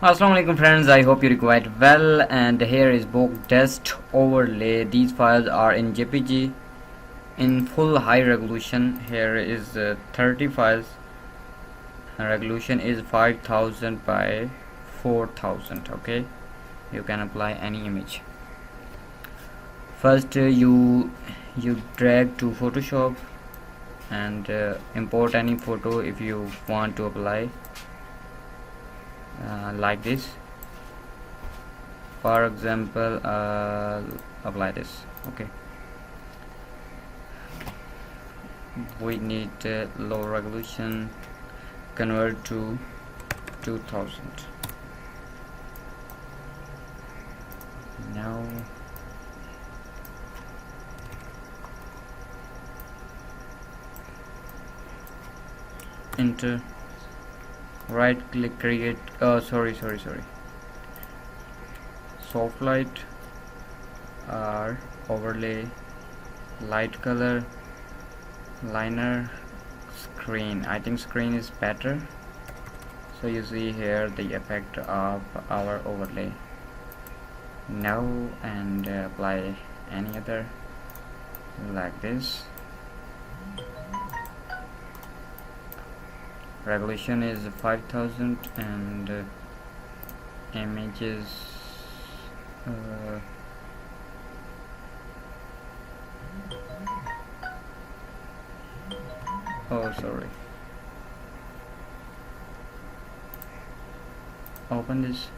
Assalamu alaikum friends, I hope you're quite well, and here is Bokeh test overlay. These files are in JPG in full high resolution. Here is 30 files. Resolution is 5000 by 4000. Okay, you can apply any image. First you drag to Photoshop and import any photo if you want to apply like this. For example, apply this. Okay, we need low resolution, convert to 2000. Now enter, right click, create soft light or overlay, light color, liner, screen. I think screen is better. So you see here the effect of our overlay now, and apply any other like this. Resolution is 5000 and images open this.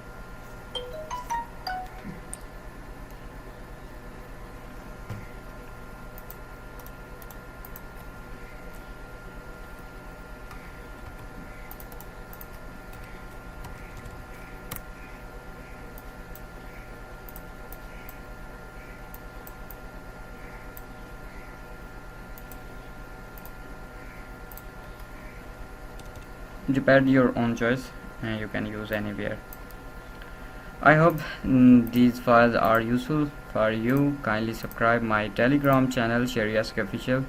Depend your own choice, and you can use anywhere. I hope these files are useful for you. Kindly subscribe my Telegram channel, Sheri Official.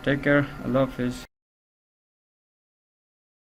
Take care. Allah Hafiz.